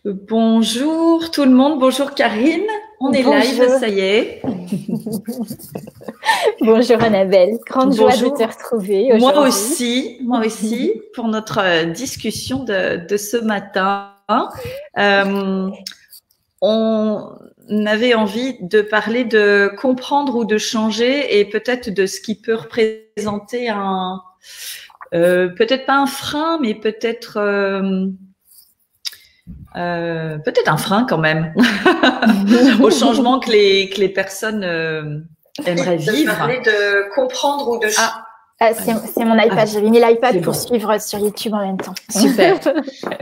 Bonjour tout le monde, bonjour Karine, on est live, ça y est. Bonjour Annabelle, grande joie de te retrouver aujourd'hui. Moi aussi, pour notre discussion de ce matin. On avait envie de parler de comprendre ou de changer et peut-être de ce qui peut représenter un, peut-être pas un frein, mais peut-être un frein quand même au changement que les personnes aimeraient vivre. Parler de comprendre ou de c'est mon iPad, j'avais mis l'iPad pour suivre sur YouTube en même temps. Super.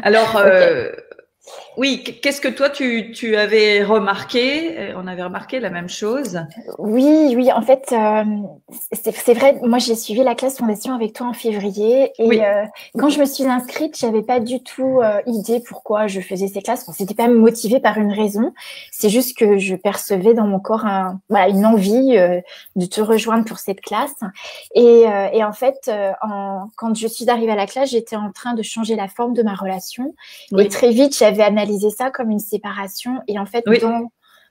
Alors, oui, qu'est-ce que toi tu avais remarqué? On avait remarqué la même chose. Oui, en fait, c'est vrai. Moi, j'ai suivi la classe fondation avec toi en février et oui. Quand je me suis inscrite, j'avais pas du tout idée pourquoi je faisais ces classes. Bon, c'était pas motivé par une raison. C'est juste que je percevais dans mon corps une envie de te rejoindre pour cette classe. Et en fait, quand je suis arrivée à la classe, j'étais en train de changer la forme de ma relation. Oui. Et très vite, j'avais analysé ça comme une séparation. Et en fait, oui.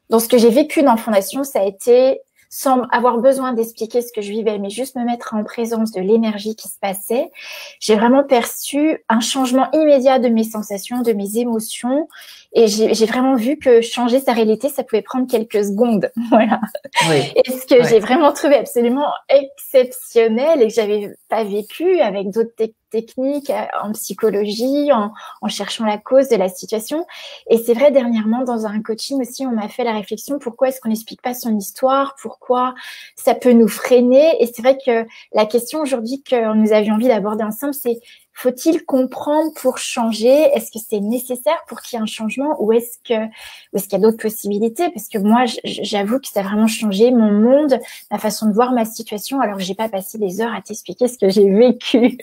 dans ce que j'ai vécu dans Fondation, ça a été, sans avoir besoin d'expliquer ce que je vivais, mais juste me mettre en présence de l'énergie qui se passait, j'ai vraiment perçu un changement immédiat de mes sensations, de mes émotions. Et j'ai vraiment vu que changer sa réalité, ça pouvait prendre quelques secondes. Voilà. Oui. Et ce que j'ai vraiment trouvé absolument exceptionnel et que j'avais pas vécu avec d'autres techniques en psychologie, en cherchant la cause de la situation. Et c'est vrai, dernièrement, dans un coaching aussi, on m'a fait la réflexion, pourquoi est-ce qu'on n'explique pas son histoire? Pourquoi ça peut nous freiner? Et c'est vrai que la question aujourd'hui que nous avions envie d'aborder ensemble, c'est faut-il comprendre pour changer? Est-ce que c'est nécessaire pour qu'il y ait un changement ou est-ce qu'il y a d'autres possibilités? Parce que moi, j'avoue que ça a vraiment changé mon monde, ma façon de voir ma situation, alors que j'ai pas passé des heures à t'expliquer ce que j'ai vécu.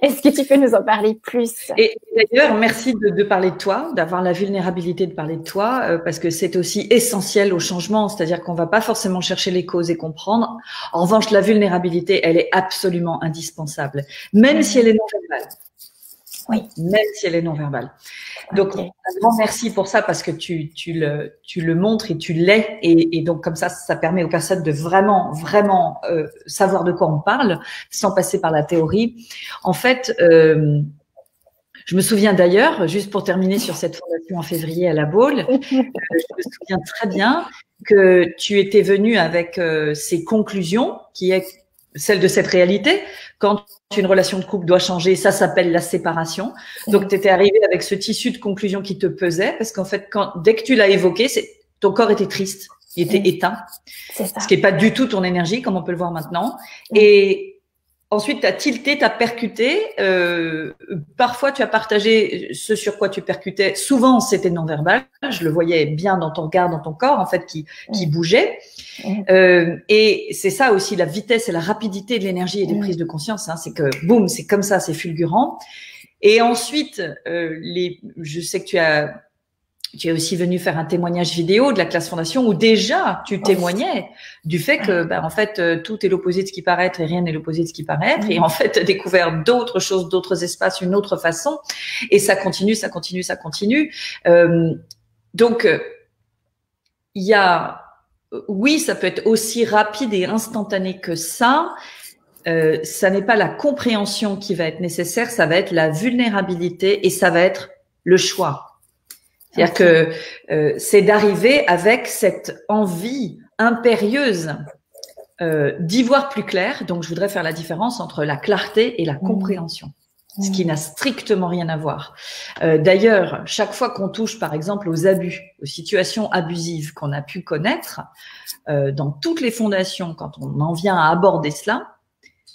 Est-ce que tu peux nous en parler plus? Et d'ailleurs, merci de parler de toi, d'avoir la vulnérabilité de parler de toi, parce que c'est aussi essentiel au changement, c'est-à-dire qu'on va pas forcément chercher les causes et comprendre. En revanche, la vulnérabilité, elle est absolument indispensable, même si elle est non-verbale. Oui. Même si elle est non-verbale. Donc, un grand merci pour ça parce que tu le montres et tu l'es. Et donc, comme ça permet aux personnes de vraiment savoir de quoi on parle sans passer par la théorie. En fait, je me souviens d'ailleurs, juste pour terminer sur cette formation en février à La Baule, je me souviens très bien que tu étais venue avec ces conclusions qui est celle de cette réalité. Quand une relation de couple doit changer, ça s'appelle la séparation. Donc, tu étais arrivée avec ce tissu de conclusion qui te pesait parce qu'en fait, dès que tu l'as évoqué, ton corps était triste, il était éteint. C'est ça. Ce qui n'est pas du tout ton énergie, comme on peut le voir maintenant. Et ensuite, tu as tilté, tu as percuté. Parfois, tu as partagé ce sur quoi tu percutais. Souvent, c'était non-verbal. Je le voyais bien dans ton regard, dans ton corps, en fait, qui bougeait. Et c'est ça aussi, la vitesse et la rapidité de l'énergie et des prises de conscience. Hein, c'est que, boum, c'est comme ça, c'est fulgurant. Et ensuite, je sais que tu es aussi venu faire un témoignage vidéo de la classe fondation où déjà tu témoignais du fait que, en fait, tout est l'opposé de ce qui paraît être et rien n'est l'opposé de ce qui paraît être. Et en fait, tu as découvert d'autres choses, d'autres espaces, une autre façon. Et ça continue. Donc, il y a, oui, ça peut être aussi rapide et instantané que ça. Ça n'est pas la compréhension qui va être nécessaire, ça va être la vulnérabilité et ça va être le choix. C'est-à-dire que c'est d'arriver avec cette envie impérieuse d'y voir plus clair. Donc, je voudrais faire la différence entre la clarté et la compréhension, ce qui n'a strictement rien à voir. D'ailleurs, chaque fois qu'on touche, par exemple, aux abus, aux situations abusives qu'on a pu connaître, dans toutes les fondations, quand on en vient à aborder cela,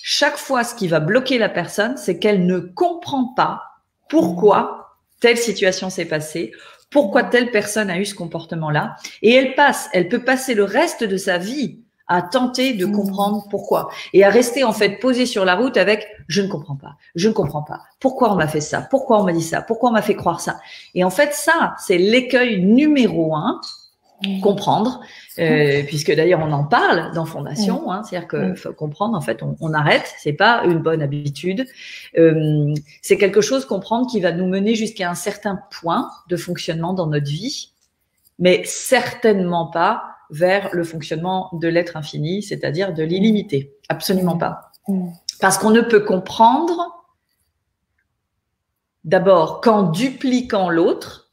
chaque fois, ce qui va bloquer la personne, c'est qu'elle ne comprend pas pourquoi telle situation s'est passée, pourquoi telle personne a eu ce comportement-là. Et elle peut passer le reste de sa vie à tenter de comprendre pourquoi. Et à rester en fait posée sur la route avec « je ne comprends pas, pourquoi on m'a fait ça, pourquoi on m'a dit ça, pourquoi on m'a fait croire ça ». Et en fait, ça, c'est l'écueil numéro 1 comprendre, puisque d'ailleurs on en parle dans Fondation, c'est-à-dire que faut comprendre, en fait, on arrête, c'est pas une bonne habitude, c'est quelque chose, comprendre, qui va nous mener jusqu'à un certain point de fonctionnement dans notre vie, mais certainement pas vers le fonctionnement de l'être infini, c'est-à-dire de l'illimité, absolument pas. Parce qu'on ne peut comprendre d'abord qu'en dupliquant l'autre,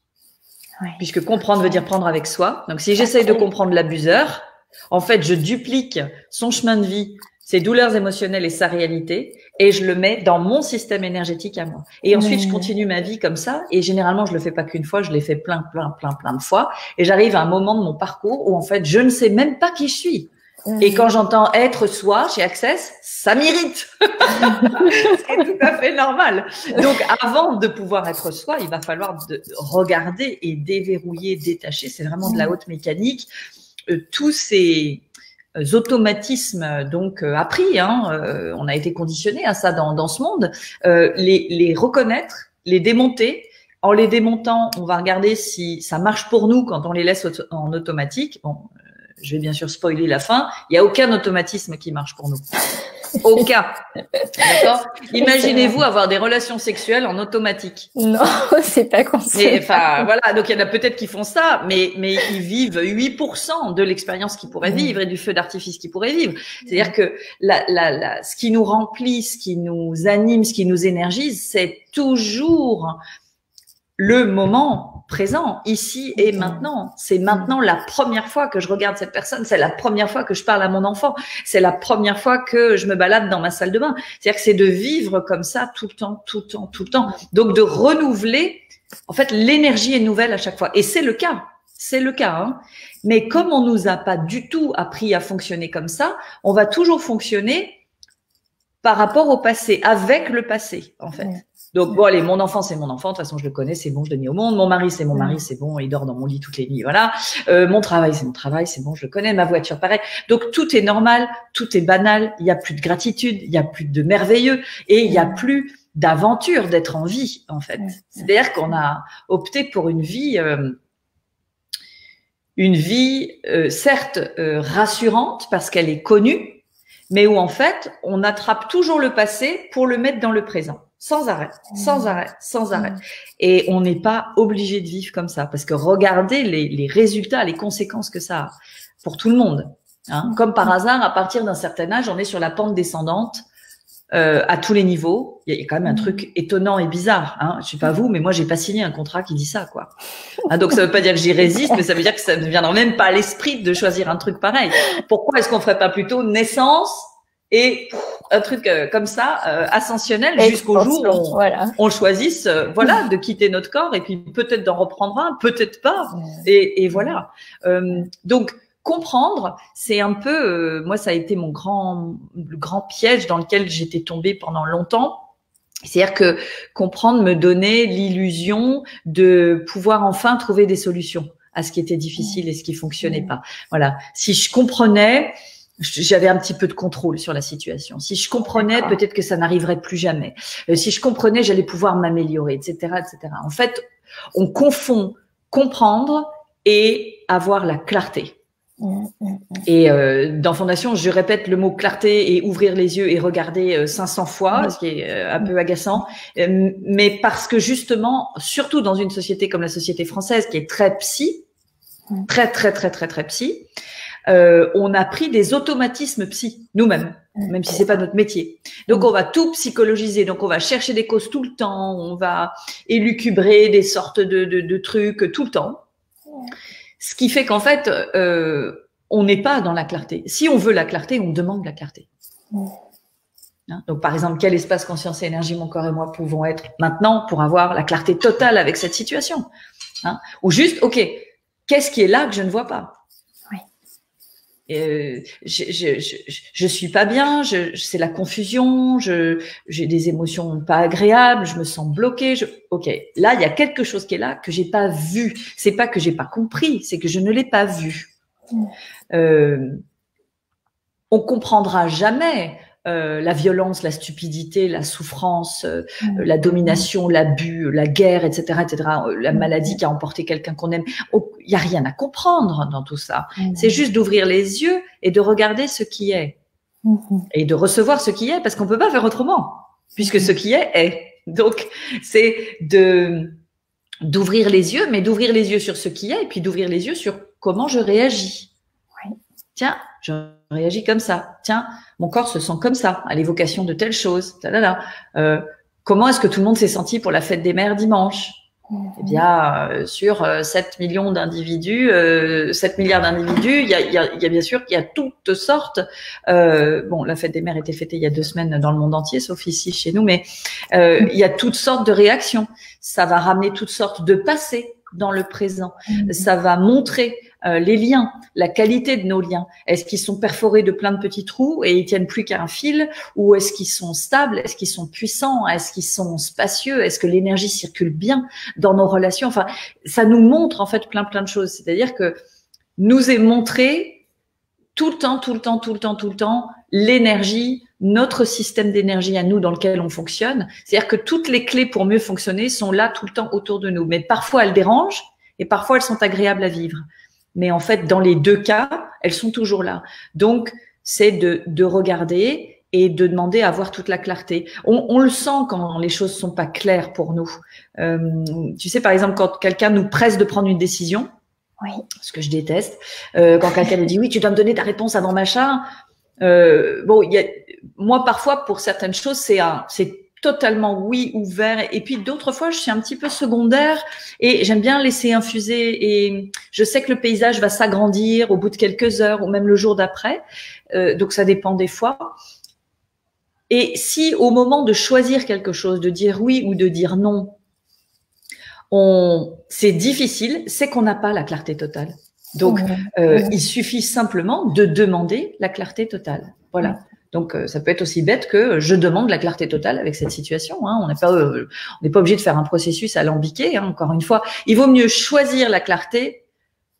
puisque comprendre veut dire prendre avec soi. Donc, si j'essaye de comprendre l'abuseur, en fait, je duplique son chemin de vie, ses douleurs émotionnelles et sa réalité, et je le mets dans mon système énergétique à moi. Et ensuite, je continue ma vie comme ça, et généralement, je le fais pas qu'une fois, je l'ai fait plein de fois, et j'arrive à un moment de mon parcours où, en fait, je ne sais même pas qui je suis. Et quand j'entends être soi chez Access, ça m'irrite. C'est tout à fait normal. Donc, avant de pouvoir être soi, il va falloir regarder et déverrouiller, détacher. C'est vraiment de la haute mécanique. Tous ces automatismes, donc appris, on a été conditionné à ça dans ce monde, les reconnaître, les démonter. En les démontant, on va regarder si ça marche pour nous quand on les laisse en automatique. Bon, je vais bien sûr spoiler la fin. Il n'y a aucun automatisme qui marche pour nous. Aucun. D'accord? Imaginez-vous avoir des relations sexuelles en automatique. Non, c'est pas concevable. Enfin, voilà. Donc, il y en a peut-être qui font ça, mais ils vivent 8% de l'expérience qu'ils pourraient vivre et du feu d'artifice qu'ils pourraient vivre. C'est-à-dire que ce qui nous remplit, ce qui nous anime, ce qui nous énergise, c'est toujours le moment présent, ici et maintenant. C'est maintenant la première fois que je regarde cette personne, c'est la première fois que je parle à mon enfant, c'est la première fois que je me balade dans ma salle de bain. C'est-à-dire que c'est de vivre comme ça tout le temps. Donc de renouveler, en fait, l'énergie est nouvelle à chaque fois. Et c'est le cas. Mais comme on nous a pas du tout appris à fonctionner comme ça, on va toujours fonctionner par rapport au passé, avec le passé, en fait. Donc, bon, allez, mon enfant, c'est mon enfant. De toute façon, je le connais, c'est bon, je l'ai mis au monde. Mon mari, c'est mon mari, c'est bon, il dort dans mon lit toutes les nuits, voilà. Mon travail, c'est mon travail, c'est bon, je le connais. Ma voiture, pareil. Donc, tout est normal, tout est banal. Il y a plus de gratitude, il y a plus de merveilleux et il y a plus d'aventure d'être en vie, en fait. C'est-à-dire qu'on a opté pour une vie, certes, rassurante parce qu'elle est connue, mais où, en fait, on attrape toujours le passé pour le mettre dans le présent. Sans arrêt. Et on n'est pas obligé de vivre comme ça, parce que regardez les résultats, les conséquences que ça a pour tout le monde. Comme par hasard, à partir d'un certain âge, on est sur la pente descendante à tous les niveaux. Il y a quand même un truc étonnant et bizarre. Je sais pas vous, mais moi, j'ai pas signé un contrat qui dit ça, quoi. Donc, ça veut pas dire que j'y résiste, mais ça veut dire que ça ne viendra même pas à l'esprit de choisir un truc pareil. Pourquoi est-ce qu'on ferait pas plutôt naissance et un truc comme ça, ascensionnel, jusqu'au jour où on choisisse, de quitter notre corps et puis peut-être d'en reprendre un, peut-être pas. Et voilà. Donc, comprendre, c'est un peu, moi, ça a été le grand piège dans lequel j'étais tombée pendant longtemps. C'est-à-dire que comprendre me donnait l'illusion de pouvoir enfin trouver des solutions à ce qui était difficile et ce qui fonctionnait pas. Voilà. Si je comprenais, j'avais un petit peu de contrôle sur la situation. Si je comprenais, peut-être que ça n'arriverait plus jamais. Si je comprenais, j'allais pouvoir m'améliorer, etc., etc. En fait, on confond comprendre et avoir la clarté. Et dans Fondation, je répète le mot clarté et ouvrir les yeux et regarder 500 fois, ce qui est un peu agaçant, mais parce que justement, surtout dans une société comme la société française qui est très psy, très psy, on a pris des automatismes psy nous-mêmes, même si c'est pas notre métier. Donc on va tout psychologiser, donc on va chercher des causes tout le temps, on va élucubrer des sortes de trucs tout le temps. Ce qui fait qu'en fait, on n'est pas dans la clarté. Si on veut la clarté, on demande la clarté. Donc par exemple, quel espace conscience et énergie mon corps et moi pouvons être maintenant pour avoir la clarté totale avec cette situation, ou juste, ok, qu'est-ce qui est là que je ne vois pas? Je suis pas bien, c'est la confusion, j'ai des émotions pas agréables, je me sens bloquée. Ok, là il y a quelque chose qui est là que j'ai pas vu. C'est pas que j'ai pas compris, c'est que je ne l'ai pas vu. On comprendra jamais la violence, la stupidité, la souffrance, la domination, l'abus, la guerre, etc., etc., la maladie qui a emporté quelqu'un qu'on aime. il y a rien à comprendre dans tout ça. C'est juste d'ouvrir les yeux et de regarder ce qui est. Et de recevoir ce qui est, parce qu'on peut pas faire autrement, puisque ce qui est. Donc, c'est d'ouvrir les yeux, mais d'ouvrir les yeux sur ce qui est, et puis d'ouvrir les yeux sur comment je réagis. Tiens, je réagis comme ça. Tiens, mon corps se sent comme ça, à l'évocation de telle chose. Comment est-ce que tout le monde s'est senti pour la fête des mères dimanche? Eh bien, sur 7 millions d'individus, 7 milliards d'individus, il y a bien sûr qu'il y a toutes sortes. Bon, la fête des mères était fêtée il y a 2 semaines dans le monde entier, sauf ici chez nous, mais il y a toutes sortes de réactions. Ça va ramener toutes sortes de passés dans le présent. Ça va montrer les liens, la qualité de nos liens. Est-ce qu'ils sont perforés de plein de petits trous et ils tiennent plus qu'à un fil, ou est-ce qu'ils sont stables, est-ce qu'ils sont puissants, est-ce qu'ils sont spacieux, est-ce que l'énergie circule bien dans nos relations? Enfin, ça nous montre en fait plein de choses. C'est-à-dire que nous est montré tout le temps l'énergie, notre système d'énergie à nous dans lequel on fonctionne. C'est-à-dire que toutes les clés pour mieux fonctionner sont là tout le temps autour de nous. Mais parfois elles dérangent et parfois elles sont agréables à vivre. Mais en fait, dans les 2 cas, elles sont toujours là. Donc, c'est de regarder et de demander à avoir toute la clarté. On le sent quand les choses sont pas claires pour nous. Tu sais, par exemple, quand quelqu'un nous presse de prendre une décision, ce que je déteste, quand quelqu'un nous dit « oui, tu dois me donner ta réponse avant machin », moi, parfois, pour certaines choses, c'est totalement oui, ouvert. Et puis d'autres fois, je suis un petit peu secondaire et j'aime bien laisser infuser. Et je sais que le paysage va s'agrandir au bout de quelques heures ou même le jour d'après. Donc ça dépend des fois. Et si au moment de choisir quelque chose, de dire oui ou de dire non, c'est difficile, c'est qu'on n'a pas la clarté totale. Donc il suffit simplement de demander la clarté totale. Voilà. Donc, ça peut être aussi bête que je demande la clarté totale avec cette situation. Hein. On n'est pas obligé de faire un processus alambiqué. Hein. Encore une fois, il vaut mieux choisir la clarté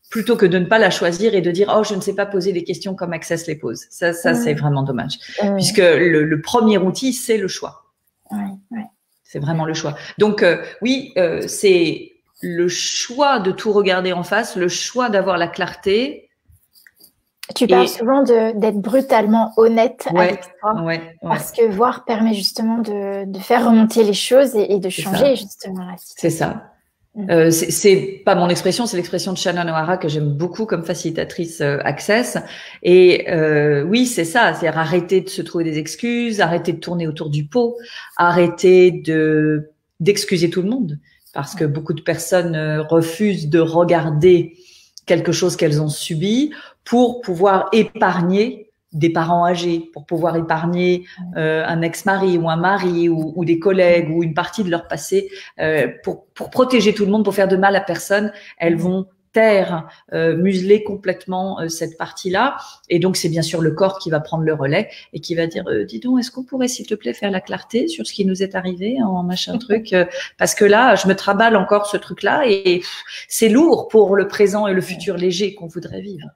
plutôt que de ne pas la choisir et de dire oh je ne sais pas poser des questions comme Access les pose. Ça c'est vraiment dommage, puisque le premier outil c'est le choix. C'est vraiment le choix. Donc c'est le choix de tout regarder en face, le choix d'avoir la clarté. Tu parles souvent d'être brutalement honnête avec toi, parce que voir permet justement de faire remonter les choses et de changer justement la situation. C'est ça. C'est pas mon expression, c'est l'expression de Shannon O'Hara que j'aime beaucoup comme facilitatrice Access. Et oui, c'est ça, c'est-à-dire arrêter de se trouver des excuses, arrêter de tourner autour du pot, arrêter d'excuser tout le monde, parce que beaucoup de personnes refusent de regarder quelque chose qu'elles ont subi pour pouvoir épargner des parents âgés, pour pouvoir épargner un ex-mari ou un mari ou des collègues ou une partie de leur passé, pour protéger tout le monde, pour faire de mal à personne. Elles vont taire, museler complètement cette partie-là. Et donc, c'est bien sûr le corps qui va prendre le relais et qui va dire dis donc, est-ce qu'on pourrait, s'il te plaît, faire la clarté sur ce qui nous est arrivé en machin truc parce que là, je me traballe encore ce truc-là et c'est lourd pour le présent et le futur léger qu'on voudrait vivre.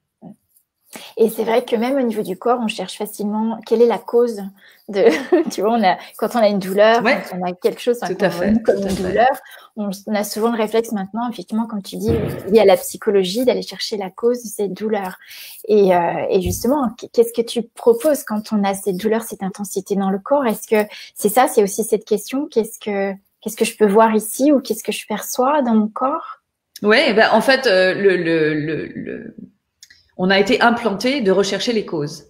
Et c'est vrai que même au niveau du corps, on cherche facilement quelle est la cause de, tu vois, quand on a une douleur, quand on a quelque chose comme une douleur, on a souvent le réflexe maintenant, effectivement, comme tu dis, lié à la psychologie, d'aller chercher la cause de cette douleur. Et justement, qu'est-ce que tu proposes quand on a cette douleur, cette intensité dans le corps? Est-ce que c'est ça, c'est aussi cette question, qu'est-ce que je peux voir ici ou qu'est-ce que je perçois dans mon corps? Oui, en fait, on a été implanté de rechercher les causes.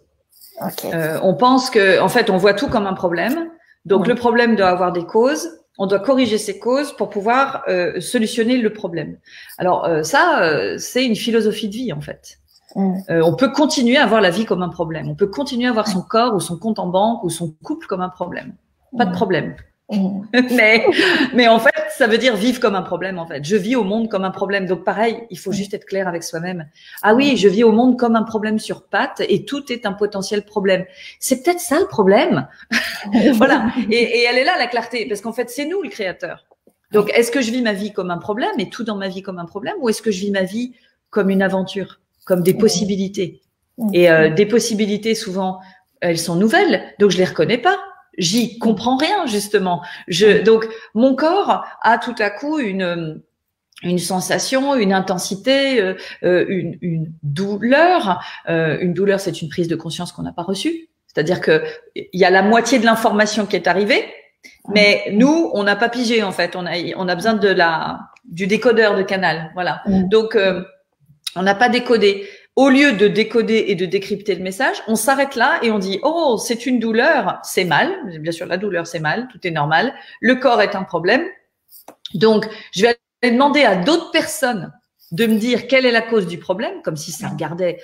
On pense que, en fait, on voit tout comme un problème. Donc, le problème doit avoir des causes. On doit corriger ces causes pour pouvoir solutionner le problème. Alors, c'est une philosophie de vie, en fait. On peut continuer à voir la vie comme un problème. On peut continuer à voir son corps ou son compte en banque ou son couple comme un problème. Pas de problème. mais en fait, ça veut dire vivre comme un problème, en fait. Je vis au monde comme un problème. Donc, pareil, il faut juste être clair avec soi-même. Ah oui, je vis au monde comme un problème sur pattes et tout est un potentiel problème. C'est peut-être ça le problème. Voilà. Et elle est là, la clarté. Parce qu'en fait, c'est nous le créateur. Donc, est-ce que je vis ma vie comme un problème et tout dans ma vie comme un problème, ou est-ce que je vis ma vie comme une aventure, comme des possibilités? Et des possibilités, souvent, elles sont nouvelles, donc je les reconnais pas. J'y comprends rien, justement. Donc, mon corps a tout à coup une sensation, une intensité, une douleur. Une douleur, c'est une prise de conscience qu'on n'a pas reçue. C'est-à-dire que il y a la moitié de l'information qui est arrivée, mais nous, on n'a pas pigé en fait. On a besoin du décodeur de canal. Voilà. Donc, on n'a pas décodé. Au lieu de décoder et de décrypter le message, on s'arrête là et on dit « Oh, c'est une douleur, c'est mal. » Bien sûr, la douleur, c'est mal, tout est normal. Le corps est un problème. Donc, je vais aller demander à d'autres personnes de me dire quelle est la cause du problème, comme si ça regardait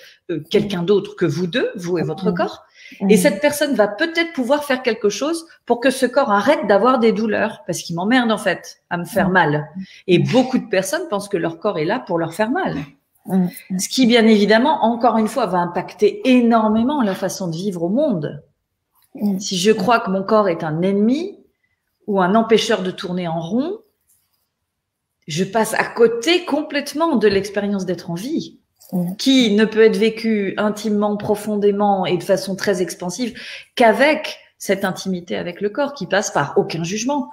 quelqu'un d'autre que vous deux, vous et votre corps. Et cette personne va peut-être pouvoir faire quelque chose pour que ce corps arrête d'avoir des douleurs, parce qu'il m'emmerde en fait à me faire mal. Et beaucoup de personnes pensent que leur corps est là pour leur faire mal. Ce qui, bien évidemment, encore une fois, va impacter énormément la façon de vivre au monde. Si je crois que mon corps est un ennemi ou un empêcheur de tourner en rond, je passe à côté complètement de l'expérience d'être en vie, qui ne peut être vécue intimement, profondément et de façon très expansive qu'avec cette intimité avec le corps qui passe par aucun jugement.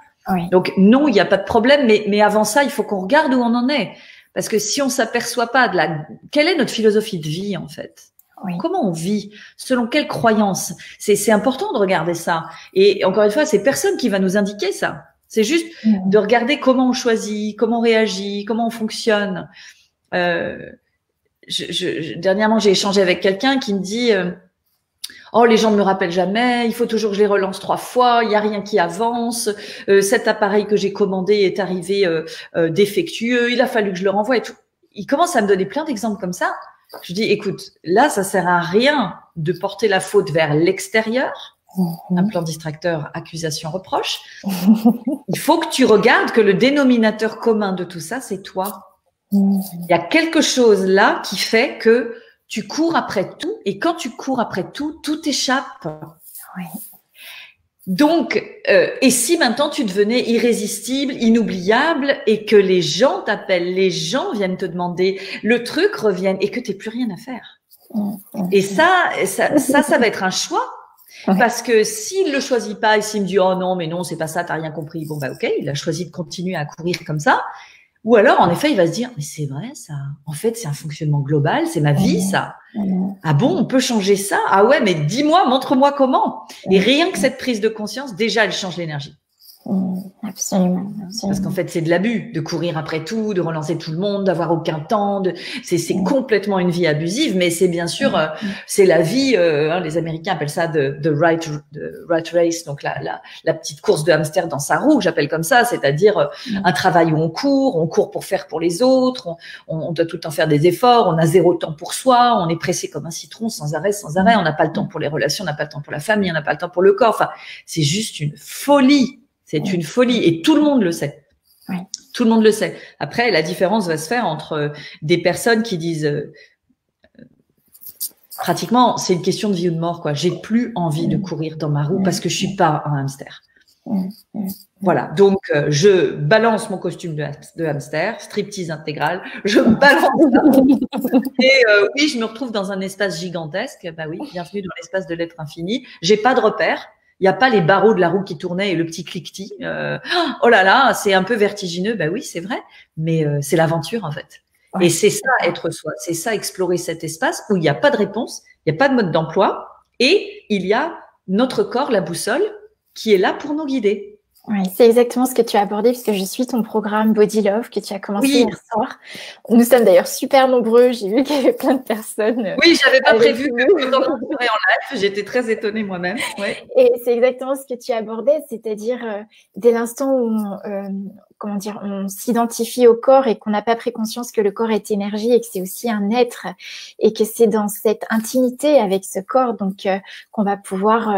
Donc non, il n'y a pas de problème, mais avant ça, il faut qu'on regarde où on en est. Parce que si on s'aperçoit pas quelle est notre philosophie de vie en fait, comment on vit, selon quelles croyances, c'est important de regarder ça. Et encore une fois, c'est personne qui va nous indiquer ça. C'est juste de regarder comment on choisit, comment on réagit, comment on fonctionne. Dernièrement, j'ai échangé avec quelqu'un qui me dit oh, les gens ne me rappellent jamais, il faut toujours que je les relance 3 fois, il n'y a rien qui avance, cet appareil que j'ai commandé est arrivé défectueux, il a fallu que je le renvoie et tout. Il commence à me donner plein d'exemples comme ça. Je dis, écoute, là, ça sert à rien de porter la faute vers l'extérieur, un plan distracteur, accusation, reproche. Il faut que tu regardes que le dénominateur commun de tout ça, c'est toi. Il y a quelque chose là qui fait que tu cours après tout, et quand tu cours après tout, tout t'échappe. Donc, et si maintenant tu devenais irrésistible, inoubliable, et que les gens t'appellent, les gens viennent te demander, le truc revienne, et que tu n'aies plus rien à faire. Et ça va être un choix. Parce que s'il le choisit pas, et s'il me dit, oh non, mais non, c'est pas ça, t'as rien compris. Bon, bah, ok, il a choisi de continuer à courir comme ça. Ou alors, en effet, il va se dire, mais c'est vrai, ça. En fait, c'est un fonctionnement global, c'est ma vie, ça. Ah bon, on peut changer ça? Ah ouais, mais dis-moi, montre-moi comment. Et rien que cette prise de conscience, déjà, elle change l'énergie. Absolument. Parce qu'en fait, c'est de l'abus, de courir après tout, de relancer tout le monde, d'avoir aucun temps. C'est complètement une vie abusive, mais c'est bien sûr, c'est la vie. Les Américains appellent ça the rat race, donc la petite course de hamster dans sa roue, j'appelle comme ça, c'est-à-dire un travail où on court pour faire pour les autres, on doit tout le temps faire des efforts, on a 0 temps pour soi, on est pressé comme un citron sans arrêt, on n'a pas le temps pour les relations, on n'a pas le temps pour la famille, on n'a pas le temps pour le corps. Enfin, c'est juste une folie. C'est une folie et tout le monde le sait. Tout le monde le sait. Après, la différence va se faire entre des personnes qui disent pratiquement, c'est une question de vie ou de mort, quoi. J'ai plus envie de courir dans ma roue parce que je suis pas un hamster. Voilà. Donc, je balance mon costume de hamster, striptease intégral. Je balance. Et oui, je me retrouve dans un espace gigantesque. Bah oui, bienvenue dans l'espace de l'être infini. J'ai pas de repères. Il n'y a pas les barreaux de la roue qui tournaient et le petit cliquetis. Oh là là, c'est un peu vertigineux. Ben oui, c'est vrai, mais c'est l'aventure en fait. Et c'est ça être soi, c'est ça explorer cet espace où il n'y a pas de réponse, il n'y a pas de mode d'emploi et il y a notre corps, la boussole, qui est là pour nous guider. Oui, c'est exactement ce que tu as abordé puisque je suis ton programme Body Love que tu as commencé hier soir. Nous sommes d'ailleurs super nombreux. J'ai vu qu'il y avait plein de personnes. Oui, j'avais pas prévu que dans en live. J'étais très étonnée moi-même. Ouais. Et c'est exactement ce que tu as abordé, c'est-à-dire dès l'instant où on s'identifie au corps et qu'on n'a pas pris conscience que le corps est énergie et que c'est aussi un être et que c'est dans cette intimité avec ce corps donc qu'on va pouvoir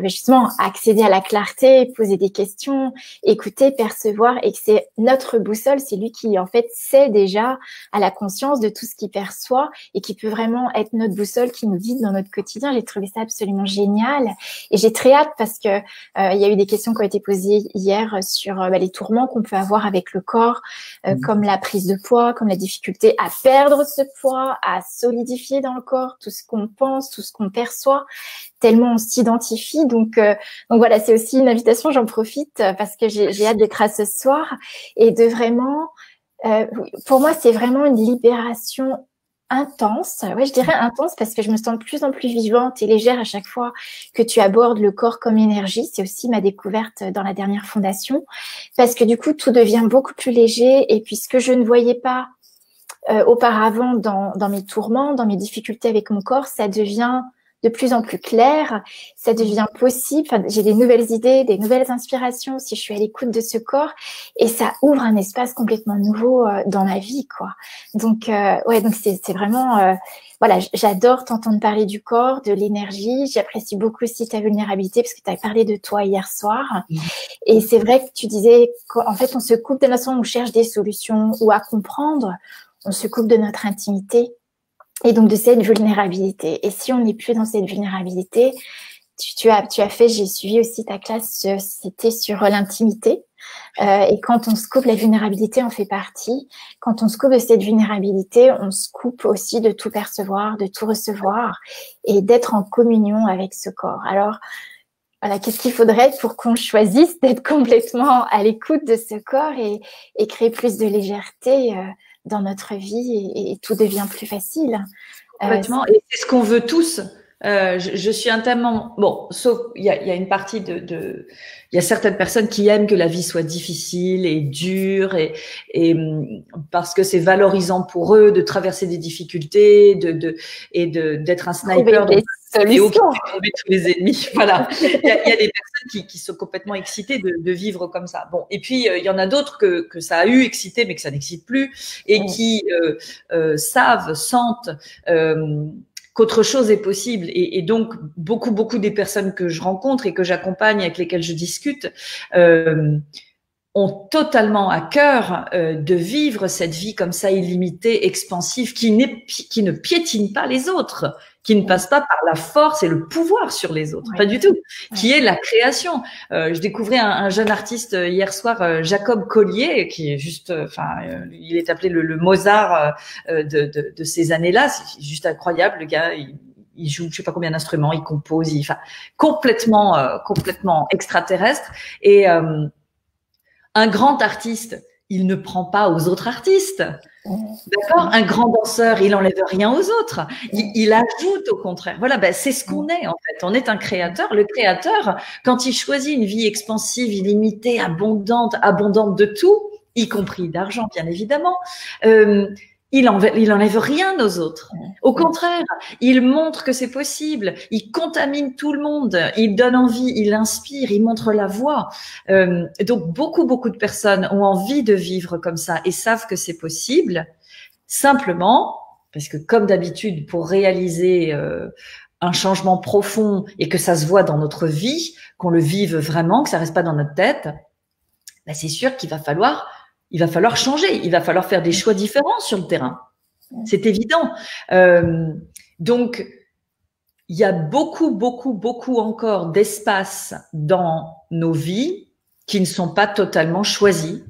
justement accéder à la clarté, poser des questions, écouter, percevoir et que c'est notre boussole, c'est lui qui en fait sait déjà à la conscience de tout ce qu'il perçoit et qui peut vraiment être notre boussole qui nous guide dans notre quotidien. J'ai trouvé ça absolument génial et j'ai très hâte parce que il y a eu des questions qui ont été posées hier sur les tourments qu'on peut avoir avec le corps, comme la prise de poids, comme la difficulté à perdre ce poids, à solidifier dans le corps tout ce qu'on pense, tout ce qu'on perçoit, tellement on s'identifie. Donc voilà, c'est aussi une invitation, j'en profite parce que j'ai hâte d'être à ce soir et de vraiment Pour moi, c'est vraiment une libération intense. Ouais, je dirais intense parce que je me sens de plus en plus vivante et légère à chaque fois que tu abordes le corps comme énergie. C'est aussi ma découverte dans la dernière fondation parce que du coup, tout devient beaucoup plus léger et puis ce que je ne voyais pas auparavant dans mes tourments, dans mes difficultés avec mon corps, ça devient de plus en plus clair, ça devient possible. Enfin, j'ai des nouvelles idées, des nouvelles inspirations si je suis à l'écoute de ce corps et ça ouvre un espace complètement nouveau dans ma vie, quoi. Donc, ouais, donc c'est vraiment, voilà, j'adore t'entendre parler du corps, de l'énergie. J'apprécie beaucoup aussi ta vulnérabilité parce que tu as parlé de toi hier soir. Et c'est vrai que tu disais qu'en fait, on se coupe de l'instant où on cherche des solutions ou à comprendre, on se coupe de notre intimité. Et donc de cette vulnérabilité. Et si on n'est plus dans cette vulnérabilité, tu as fait, j'ai suivi aussi ta classe, c'était sur l'intimité. Et quand on se coupe, la vulnérabilité en fait partie. Quand on se coupe de cette vulnérabilité, on se coupe aussi de tout percevoir, de tout recevoir et d'être en communion avec ce corps. Alors, voilà, qu'est-ce qu'il faudrait pour qu'on choisisse d'être complètement à l'écoute de ce corps et créer plus de légèreté dans notre vie et tout devient plus facile. Complètement. Et c'est ce qu'on veut tous. Je suis intimement bon, sauf il y a une partie il y a certaines personnes qui aiment que la vie soit difficile et dure et parce que c'est valorisant pour eux de traverser des difficultés, d'être un sniper et au trouver tous les ennemis. Voilà. Il y a des personnes qui sont complètement excitées de vivre comme ça. Bon, et puis il y en a d'autres que ça a eu excité mais que ça n'excite plus et qui sentent qu'autre chose est possible. Et donc, beaucoup des personnes que je rencontre et que j'accompagne, avec lesquelles je discute, ont totalement à cœur de vivre cette vie comme ça, illimitée, expansive, qui ne piétine pas les autres, qui ne passe pas par la force et le pouvoir sur les autres, pas du tout, qui est la création. Je découvrais un jeune artiste hier soir, Jacob Collier, qui est juste, il est appelé le Mozart de ces années-là. C'est juste incroyable, le gars. Il joue, je sais pas combien d'instruments, il compose, complètement extraterrestre. Et un grand artiste, il ne prend pas aux autres artistes. D'accord? Un grand danseur, il enlève rien aux autres. Il ajoute au contraire. Voilà, c'est ce qu'on est en fait. On est un créateur. Le créateur, quand il choisit une vie expansive, illimitée, abondante de tout, y compris d'argent, bien évidemment, il enlève rien aux autres. Au contraire, il montre que c'est possible. Il contamine tout le monde. Il donne envie, il inspire, il montre la voie. Donc, beaucoup de personnes ont envie de vivre comme ça et savent que c'est possible. Simplement, parce que comme d'habitude, pour réaliser un changement profond et que ça se voit dans notre vie, qu'on le vive vraiment, que ça reste pas dans notre tête, c'est sûr qu'il va falloir changer, il va falloir faire des choix différents sur le terrain. C'est évident. Donc, il y a beaucoup encore d'espace dans nos vies qui ne sont pas totalement choisis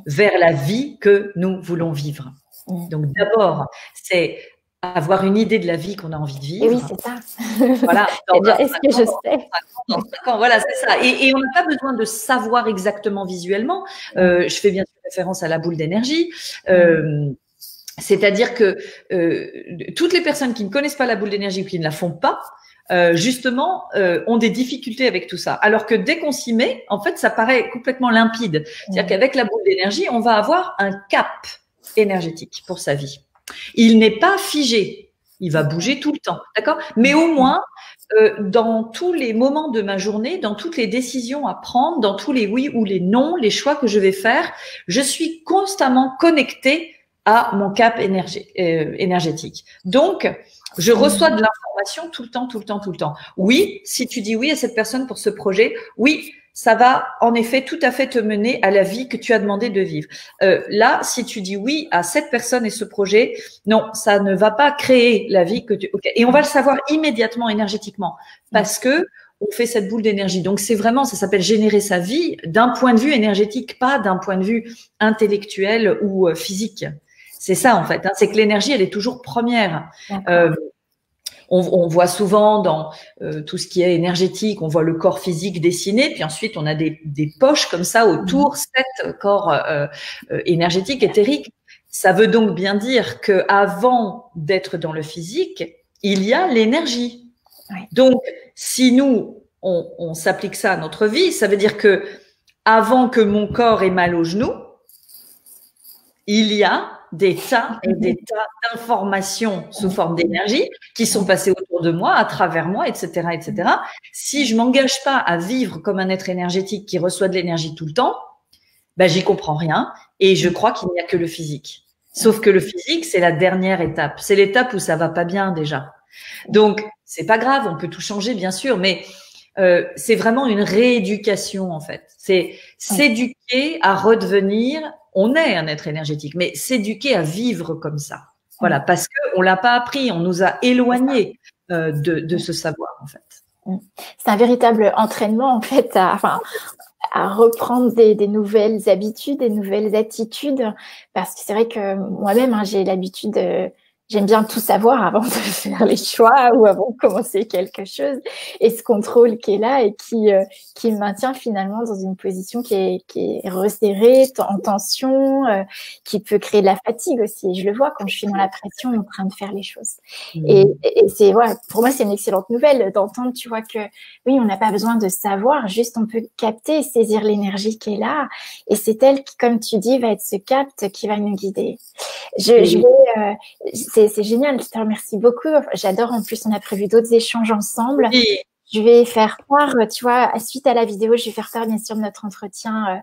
vers la vie que nous voulons vivre. Donc, d'abord, c'est avoir une idée de la vie qu'on a envie de vivre. Et oui, c'est ça. Voilà. Est-ce que je sais? Voilà, c'est ça. Et on n'a pas besoin de savoir exactement visuellement. Je fais bien sûr référence à la boule d'énergie. C'est-à-dire que toutes les personnes qui ne connaissent pas la boule d'énergie ou qui ne la font pas, justement, ont des difficultés avec tout ça. Alors que dès qu'on s'y met, en fait, ça paraît complètement limpide. C'est-à-dire qu'avec la boule d'énergie, on va avoir un cap énergétique pour sa vie. Il n'est pas figé. Il va bouger tout le temps, d'accord? Mais au moins, dans tous les moments de ma journée, dans toutes les décisions à prendre, dans tous les oui ou les non, les choix que je vais faire, je suis constamment connectée à mon cap énergétique. Donc, je reçois de l'information tout le temps. Oui, si tu dis oui à cette personne pour ce projet, oui, ça va en effet tout à fait te mener à la vie que tu as demandé de vivre. Là, si tu dis oui à cette personne et ce projet, non, ça ne va pas créer la vie que tu… Okay. Et on va le savoir immédiatement énergétiquement parce que on fait cette boule d'énergie. Donc, c'est vraiment, ça s'appelle générer sa vie d'un point de vue énergétique, pas d'un point de vue intellectuel ou physique. C'est ça, en fait. C'est que l'énergie, elle est toujours première. on voit souvent dans tout ce qui est énergétique, on voit le corps physique dessiné, puis ensuite on a des poches comme ça autour, 7 corps énergétiques, éthériques. Ça veut donc bien dire que avant d'être dans le physique, il y a l'énergie. Ouais. Donc, si nous, on s'applique ça à notre vie, ça veut dire que avant que mon corps ait mal aux genoux, il y a des tas et des tas d'informations sous forme d'énergie qui sont passées autour de moi, à travers moi, etc., etc. Si je m'engage pas à vivre comme un être énergétique qui reçoit de l'énergie tout le temps, ben, j'y comprends rien et je crois qu'il n'y a que le physique. Sauf que le physique, c'est la dernière étape. C'est l'étape où ça va pas bien déjà. Donc, c'est pas grave, on peut tout changer, bien sûr, mais c'est vraiment une rééducation, en fait. C'est s'éduquer à redevenir, on est un être énergétique, mais s'éduquer à vivre comme ça. Voilà, parce que on l'a pas appris, on nous a éloignés de ce savoir, en fait. C'est un véritable entraînement, en fait, à reprendre des nouvelles habitudes, des nouvelles attitudes, parce que c'est vrai que moi-même, hein, j'ai l'habitude j'aime bien tout savoir avant de faire les choix ou avant de commencer quelque chose. Et ce contrôle qui est là et qui me maintient finalement dans une position qui est resserrée, en tension, qui peut créer de la fatigue aussi. Et je le vois quand je suis dans la pression en train de faire les choses. Et c'est, voilà, pour moi, c'est une excellente nouvelle d'entendre, tu vois, que oui, on n'a pas besoin de savoir, juste on peut capter et saisir l'énergie qui est là. Et c'est elle qui, comme tu dis, va être ce capte qui va nous guider. C'est génial, je te remercie beaucoup. J'adore, en plus, on a prévu d'autres échanges ensemble. Oui. Je vais faire part, tu vois, suite à la vidéo, je vais faire part, bien sûr, de notre entretien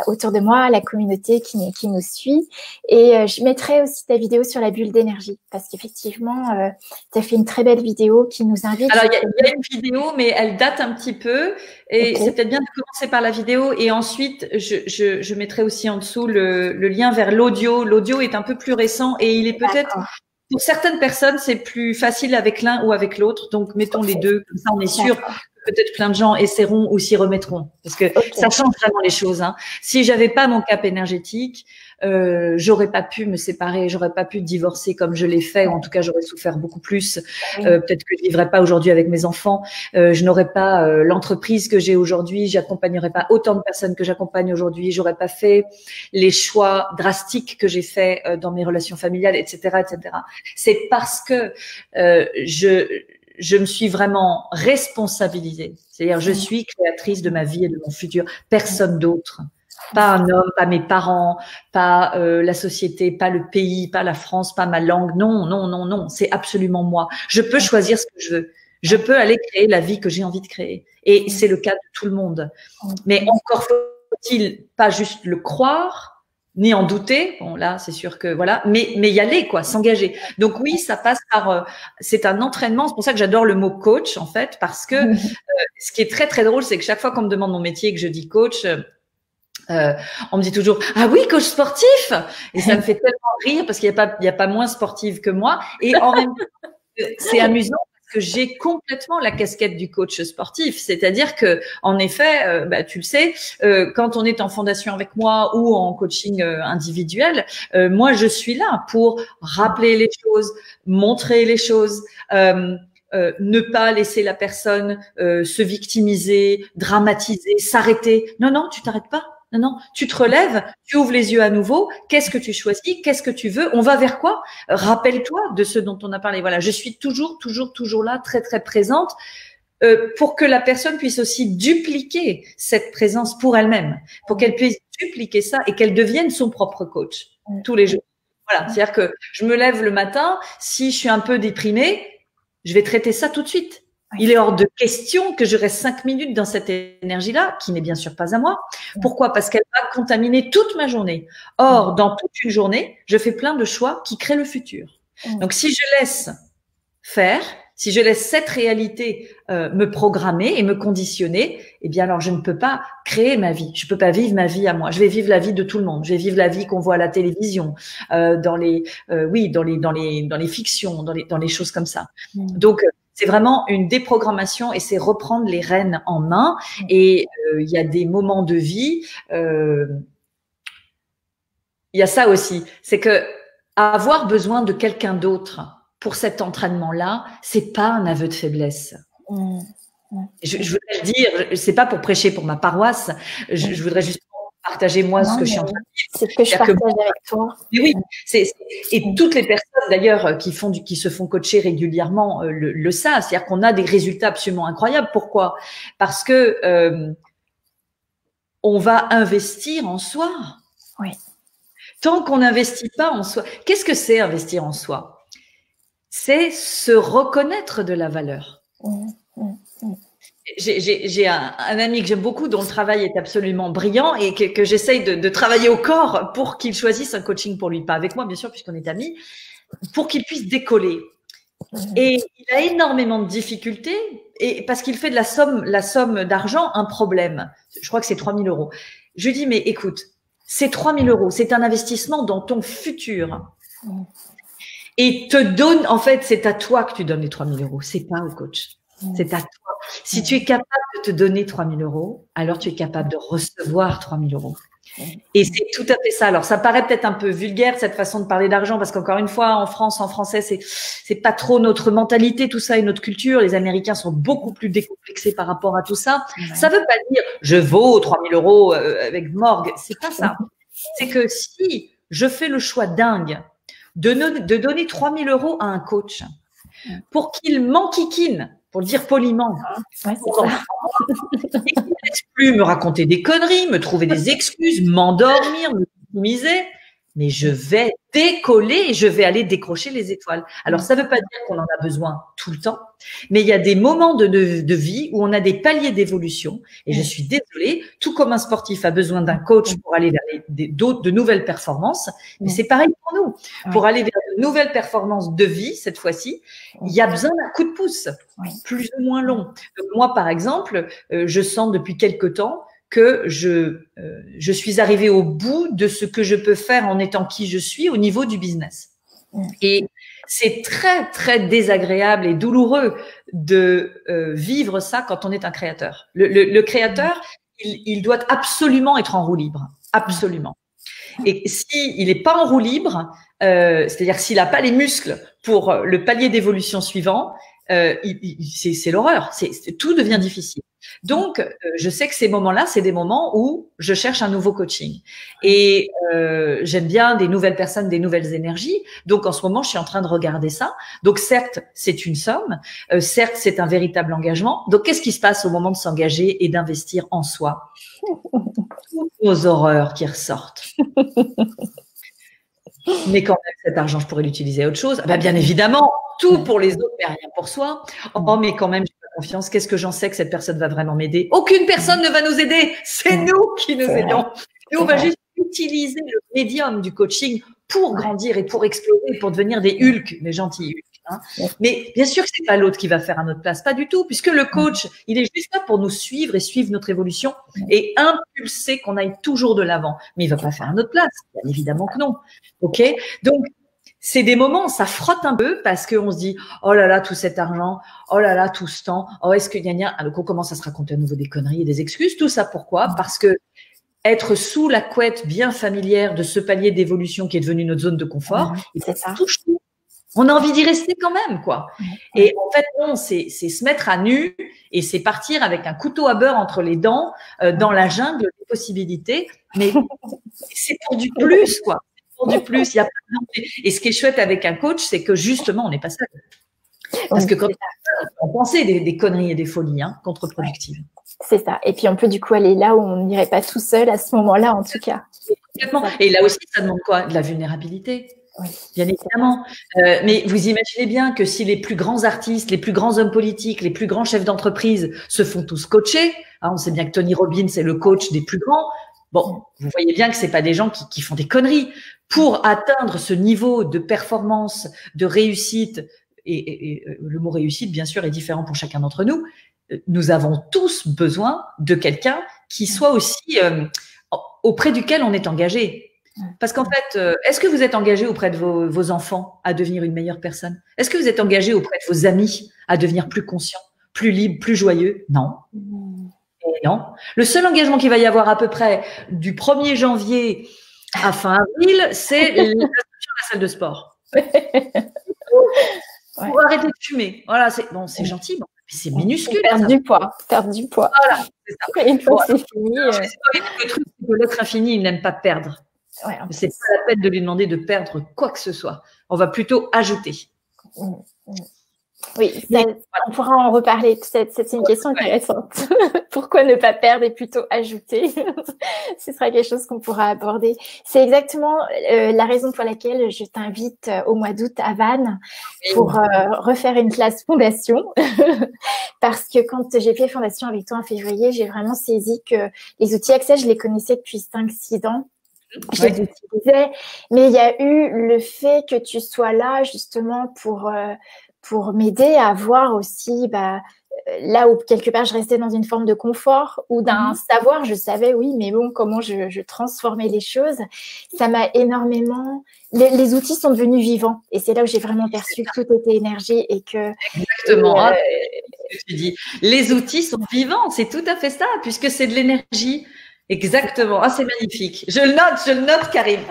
autour de moi, à la communauté qui nous suit. Et je mettrai aussi ta vidéo sur la bulle d'énergie, parce qu'effectivement, tu as fait une très belle vidéo qui nous invite. Alors, il y a une vidéo, mais elle date un petit peu. Et c'est peut-être bien de commencer par la vidéo. Et ensuite, je mettrai aussi en dessous le lien vers l'audio. L'audio est un peu plus récent et il est peut-être... Pour certaines personnes, c'est plus facile avec l'un ou avec l'autre. Donc, mettons les deux. Comme ça, on est sûr que peut-être plein de gens essaieront ou s'y remettront. Parce que ça change vraiment les choses. Hein. Si j'avais pas mon cap énergétique, j'aurais pas pu me séparer, j'aurais pas pu divorcer comme je l'ai fait. Ou en tout cas, j'aurais souffert beaucoup plus. Peut-être que je vivrais pas aujourd'hui avec mes enfants. Je n'aurais pas l'entreprise que j'ai aujourd'hui. J'accompagnerais pas autant de personnes que j'accompagne aujourd'hui. J'aurais pas fait les choix drastiques que j'ai fait dans mes relations familiales, etc., etc. C'est parce que je me suis vraiment responsabilisée. C'est-à-dire, je suis créatrice de ma vie et de mon futur. Personne d'autre. Pas un homme, pas mes parents, pas la société, pas le pays, pas la France, pas ma langue. Non, non, non, non. C'est absolument moi. Je peux choisir ce que je veux. Je peux aller créer la vie que j'ai envie de créer. Et c'est le cas de tout le monde. Mais encore faut-il pas juste le croire, ni en douter. Bon, là, c'est sûr que voilà, mais y aller, quoi, s'engager. Donc oui, ça passe par, c'est un entraînement. C'est pour ça que j'adore le mot coach, en fait, parce que ce qui est très, très drôle, c'est que chaque fois qu'on me demande mon métier et que je dis coach, on me dit toujours, ah oui, coach sportif. Et ça me fait tellement rire parce qu'il y a pas moins sportive que moi. Et en même temps, c'est amusant. Que j'ai complètement la casquette du coach sportif, c'est-à-dire que, en effet, tu le sais, quand on est en fondation avec moi ou en coaching individuel, moi je suis là pour rappeler les choses, montrer les choses, ne pas laisser la personne se victimiser, dramatiser, s'arrêter. Non, non, tu t'arrêtes pas. Non, non, tu te relèves, tu ouvres les yeux à nouveau. Qu'est-ce que tu choisis? Qu'est-ce que tu veux? On va vers quoi? Rappelle-toi de ce dont on a parlé. Voilà, je suis toujours là, très, très présente, pour que la personne puisse aussi dupliquer cette présence pour elle-même, pour qu'elle puisse dupliquer ça et qu'elle devienne son propre coach tous les jours. Voilà, c'est-à-dire que je me lève le matin, si je suis un peu déprimée, je vais traiter ça tout de suite. Il est hors de question que je reste 5 minutes dans cette énergie-là, qui n'est bien sûr pas à moi. Pourquoi? Parce qu'elle va contaminer toute ma journée. Or, dans toute une journée, je fais plein de choix qui créent le futur. Donc, si je laisse faire, si je laisse cette réalité me programmer et me conditionner, eh bien alors je ne peux pas créer ma vie. Je peux pas vivre ma vie à moi. Je vais vivre la vie de tout le monde. Je vais vivre la vie qu'on voit à la télévision, dans les fictions, dans les choses comme ça. Donc c'est vraiment une déprogrammation et c'est reprendre les rênes en main. Et il y a des moments de vie. Il y a ça aussi, c'est que avoir besoin de quelqu'un d'autre pour cet entraînement-là, c'est pas un aveu de faiblesse. Je voudrais dire, c'est pas pour prêcher pour ma paroisse, je voudrais juste partager moi ce que je suis en train de dire. C'est ce que je partage avec toi. Mais oui, et toutes les personnes d'ailleurs qui se font coacher régulièrement le savent, c'est-à-dire qu'on a des résultats absolument incroyables. Pourquoi? Parce que on va investir en soi. Oui. Tant qu'on n'investit pas en soi, qu'est-ce que c'est investir en soi? C'est se reconnaître de la valeur. J'ai un ami que j'aime beaucoup, dont le travail est absolument brillant et que j'essaye de travailler au corps pour qu'il choisisse un coaching pour lui. Pas avec moi, bien sûr, puisqu'on est amis, pour qu'il puisse décoller. Et il a énormément de difficultés et parce qu'il fait de la somme d'argent un problème. Je crois que c'est 3 000 euros. Je lui dis, mais écoute, c'est 3 000 euros, c'est un investissement dans ton futur. Et te donne, en fait, c'est à toi que tu donnes les 3 000 euros, c'est pas au coach. C'est à toi. Si tu es capable de te donner 3 000 euros, alors tu es capable de recevoir 3 000 euros. Et c'est tout à fait ça. Alors, ça paraît peut-être un peu vulgaire, cette façon de parler d'argent, parce qu'encore une fois, en France, en français, c'est pas trop notre mentalité, tout ça, et notre culture. Les Américains sont beaucoup plus décomplexés par rapport à tout ça. Ça veut pas dire, je vaux 3 000 euros avec morgue. C'est pas ça. C'est que si je fais le choix dingue de donner 3 000 euros à un coach pour qu'il m'enquiquine, pour le dire poliment, et qu'il ne laisse plus me raconter des conneries, me trouver des excuses, m'endormir, me victimiser, mais je vais décoller et je vais aller décrocher les étoiles. Alors, ça ne veut pas dire qu'on en a besoin tout le temps, mais il y a des moments de vie où on a des paliers d'évolution. Et je suis désolée, tout comme un sportif a besoin d'un coach pour aller vers de nouvelles performances, mais c'est pareil pour nous. Pour aller vers de nouvelles performances de vie, cette fois-ci, il y a besoin d'un coup de pouce, plus ou moins long. Donc, moi, par exemple, je sens depuis quelque temps que je suis arrivée au bout de ce que je peux faire en étant qui je suis au niveau du business. Et c'est très, très désagréable et douloureux de vivre ça quand on est un créateur. Le créateur, il doit absolument être en roue libre. Absolument. Et s'il n'est pas en roue libre, c'est-à-dire s'il n'a pas les muscles pour le palier d'évolution suivant, c'est l'horreur. Tout devient difficile. Donc, je sais que ces moments-là, c'est des moments où je cherche un nouveau coaching. Et j'aime bien des nouvelles personnes, des nouvelles énergies. Donc, en ce moment, je suis en train de regarder ça. Donc, certes, c'est une somme. Certes, c'est un véritable engagement. Donc, qu'est-ce qui se passe au moment de s'engager et d'investir en soi? Toutes nos horreurs qui ressortent. Mais quand même, cet argent, je pourrais l'utiliser à autre chose. Bah, bien évidemment, tout pour les autres, mais rien pour soi. Oh, mais quand même, j'ai pas confiance. Qu'est-ce que j'en sais que cette personne va vraiment m'aider? Aucune personne ne va nous aider. C'est nous qui nous aidons. Et on va juste utiliser le médium du coaching pour grandir et pour exploser, pour devenir des Hulk, des gentils Hulk. Hein. Mais bien sûr que c'est pas l'autre qui va faire à notre place, pas du tout, puisque le coach, il est juste là pour nous suivre et suivre notre évolution et impulser qu'on aille toujours de l'avant. Mais il va pas faire à notre place, bien évidemment que non. Ok, donc c'est des moments, ça frotte un peu parce qu'on se dit oh là là tout cet argent, oh là là tout ce temps, oh est-ce que gna alors qu'on commence à se raconter à nouveau des conneries et des excuses, tout ça pourquoi? Parce que être sous la couette bien familière de ce palier d'évolution qui est devenu notre zone de confort, et ça touche tout. On a envie d'y rester quand même, quoi. Et en fait, non, c'est se mettre à nu et c'est partir avec un couteau à beurre entre les dents dans la jungle des possibilités. Mais c'est pour du plus, quoi. C'est pour du plus. Il y a pas de... Et ce qui est chouette avec un coach, c'est que justement, on n'est pas seul. Parce que quand on pensait des conneries et des folies, hein, contre-productives. C'est ça. Et puis on peut du coup aller là où on n'irait pas tout seul à ce moment-là, en tout cas. Et là aussi, ça demande quoi? De la vulnérabilité. Oui. Bien évidemment. Mais vous imaginez bien que si les plus grands artistes, les plus grands hommes politiques, les plus grands chefs d'entreprise se font tous coacher, hein, on sait bien que Tony Robbins est le coach des plus grands. Bon, vous voyez bien que c'est pas des gens qui font des conneries. Pour atteindre ce niveau de performance, de réussite, et le mot réussite, bien sûr, est différent pour chacun d'entre nous, nous avons tous besoin de quelqu'un qui soit aussi auprès duquel on est engagé. Parce qu'en fait, est-ce que vous êtes engagé auprès de vos enfants à devenir une meilleure personne? Est-ce que vous êtes engagé auprès de vos amis à devenir plus conscients, plus libres, plus joyeux? Non. Et non. Le seul engagement qu'il va y avoir à peu près du 1er janvier à fin avril, c'est la salle de sport. Ouais. Pour arrêter de fumer. Voilà, c'est gentil, mais c'est minuscule. Perdre du poids. Voilà, c'est ça. Une fois que c'est fini. Le truc, c'est que l'être infini, il n'aime pas perdre. Ouais, c'est pas la peine de lui demander de perdre quoi que ce soit. On va plutôt ajouter. Oui, on pourra en reparler. C'est une question intéressante. Pourquoi ne pas perdre et plutôt ajouter? Ce sera quelque chose qu'on pourra aborder. C'est exactement la raison pour laquelle je t'invite au mois d'août à Vannes pour refaire une classe fondation. Parce que quand j'ai fait fondation avec toi en février, j'ai vraiment saisi que les outils Access, je les connaissais depuis 5-6 ans. Je les utilisais, mais il y a eu le fait que tu sois là justement pour m'aider à voir aussi là où quelque part je restais dans une forme de confort ou d'un savoir, je savais oui, mais bon, comment je transformais les choses. Ça m'a énormément… Les outils sont devenus vivants et c'est là où j'ai vraiment perçu que tout était énergie et que… Exactement. Tu dis, les outils sont vivants, c'est tout à fait ça, puisque c'est de l'énergie. Exactement. Ah, c'est magnifique. Je le note, Karim.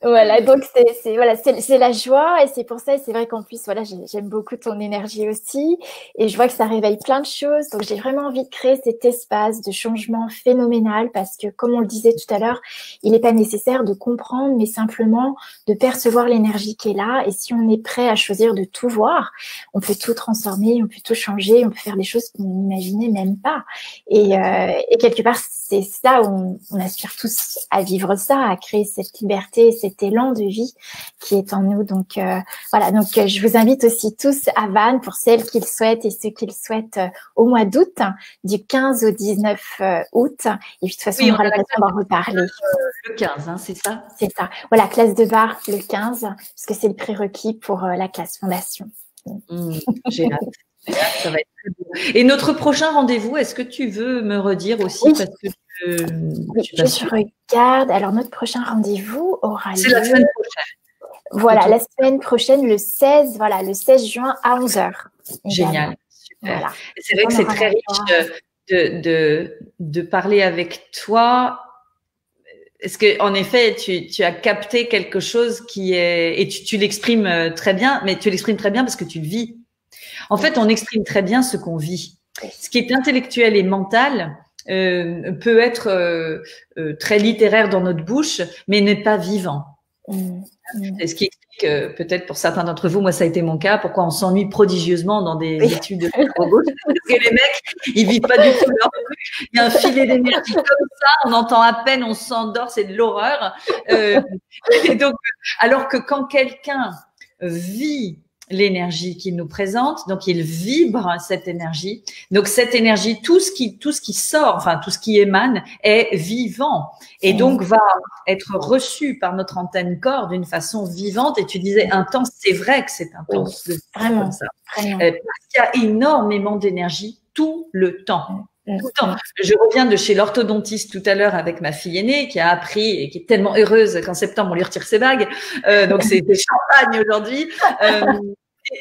Voilà, donc c'est la joie et c'est pour ça, et c'est vrai qu'en plus, voilà, j'aime beaucoup ton énergie aussi et je vois que ça réveille plein de choses. Donc, j'ai vraiment envie de créer cet espace de changement phénoménal parce que, comme on le disait tout à l'heure, il n'est pas nécessaire de comprendre, mais simplement de percevoir l'énergie qui est là. Et si on est prêt à choisir de tout voir, on peut tout transformer, on peut tout changer, on peut faire des choses qu'on n'imaginait même pas. Et quelque part, c'est ça où on aspire tous à vivre ça, à créer cette liberté, cet élan de vie qui est en nous. Donc voilà, donc je vous invite aussi tous à Vannes pour celles qui le souhaitent et ceux qui le souhaitent au mois d'août, du 15 au 19 août. Et puis de toute façon, on aura l'occasion d'en reparler. Le 15, c'est ça? C'est ça. Voilà, classe de bar le 15, parce que c'est le prérequis pour la classe fondation. J'ai hâte. Ça va être très beau. Et notre prochain rendez-vous, est-ce que tu veux me redire aussi parce que je regarde. Alors, notre prochain rendez-vous aura lieu… C'est la semaine prochaine. Voilà, la semaine prochaine, le 16 juin à 11h. Génial, super. Voilà. C'est vrai que c'est très riche de parler avec toi. Est-ce que, en effet, tu as capté quelque chose qui est, et tu l'exprimes très bien, mais tu l'exprimes très bien parce que tu le vis. En fait, on exprime très bien ce qu'on vit. Ce qui est intellectuel et mental peut être très littéraire dans notre bouche, mais n'est pas vivant. C'est ce qui explique peut-être pour certains d'entre vous, moi ça a été mon cas, pourquoi on s'ennuie prodigieusement dans des études de gauche, parce que les mecs, ils vivent pas du tout leur truc. Il y a un filet d'énergie comme ça, on entend à peine, on s'endort, c'est de l'horreur. Et donc, alors que quand quelqu'un vit l'énergie qu'il nous présente, donc il vibre cette énergie. Donc cette énergie, tout ce qui sort, enfin tout ce qui émane est vivant et donc va être reçu par notre antenne corps d'une façon vivante. Et tu disais intense, c'est vrai que c'est intense, oui, vraiment, comme ça. Vraiment. Parce qu'il y a énormément d'énergie tout le temps. Tout le temps. Je reviens de chez l'orthodontiste tout à l'heure avec ma fille aînée qui a appris et qui est tellement heureuse qu'en septembre on lui retire ses bagues. Donc c'était champagne aujourd'hui.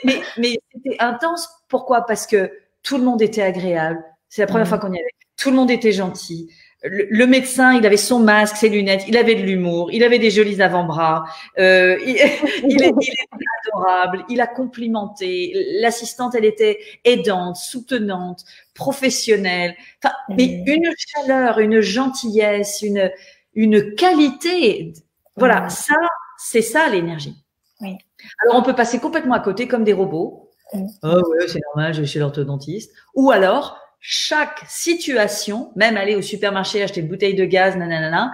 Mais c'était intense. Pourquoi? Parce que tout le monde était agréable. C'est la première fois qu'on y allait. Tout le monde était gentil. Le médecin, il avait son masque, ses lunettes, il avait de l'humour, il avait des jolis avant-bras, il était adorable, il a complimenté. L'assistante, elle était aidante, soutenante, professionnelle. Enfin, mais une chaleur, une gentillesse, une qualité. Voilà, ça, c'est ça l'énergie. Oui. Alors, on peut passer complètement à côté comme des robots. Oh ouais, c'est normal, je vais chez l'orthodontiste. Ou alors, chaque situation, même aller au supermarché acheter une bouteille de gaz, nanana,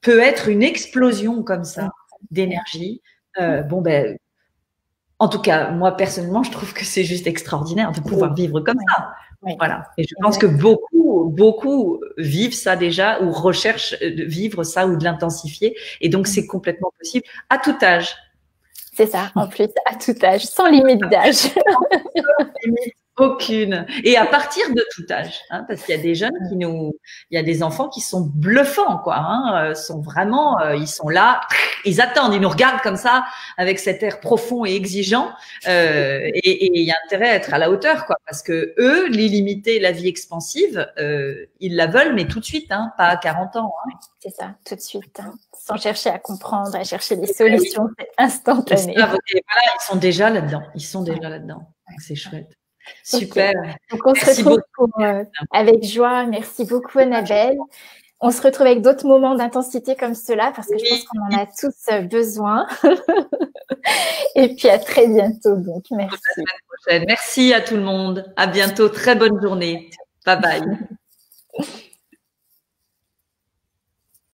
peut être une explosion comme ça d'énergie. En tout cas, moi personnellement, je trouve que c'est juste extraordinaire de pouvoir vivre comme ça. Oui. Voilà. Et je pense que beaucoup vivent ça déjà ou recherchent de vivre ça ou de l'intensifier. Et donc, c'est complètement possible à tout âge. C'est ça, en plus, à tout âge, sans limite d'âge. Aucune. Et à partir de tout âge, hein, parce qu'il y a des jeunes il y a des enfants qui sont bluffants, quoi. Hein, sont vraiment, ils sont là, ils attendent, ils nous regardent comme ça, avec cet air profond et exigeant. Et il y a intérêt à être à la hauteur, quoi, parce que eux, l'illimité, la vie expansive, ils la veulent, mais tout de suite, hein, pas à 40 ans. Hein. C'est ça, tout de suite, hein, sans chercher à comprendre, à chercher des solutions, c'est instantané. Voilà, ils sont déjà là-dedans. Ils sont déjà là-dedans. C'est chouette. Super. Okay. Donc, on se retrouve avec joie. Merci beaucoup, Annabelle. On se retrouve avec d'autres moments d'intensité comme ceux-là parce que je pense qu'on en a tous besoin. Et puis, à très bientôt. Donc, merci. À la semaine prochaine. Merci à tout le monde. À bientôt. Très bonne journée. Bye bye.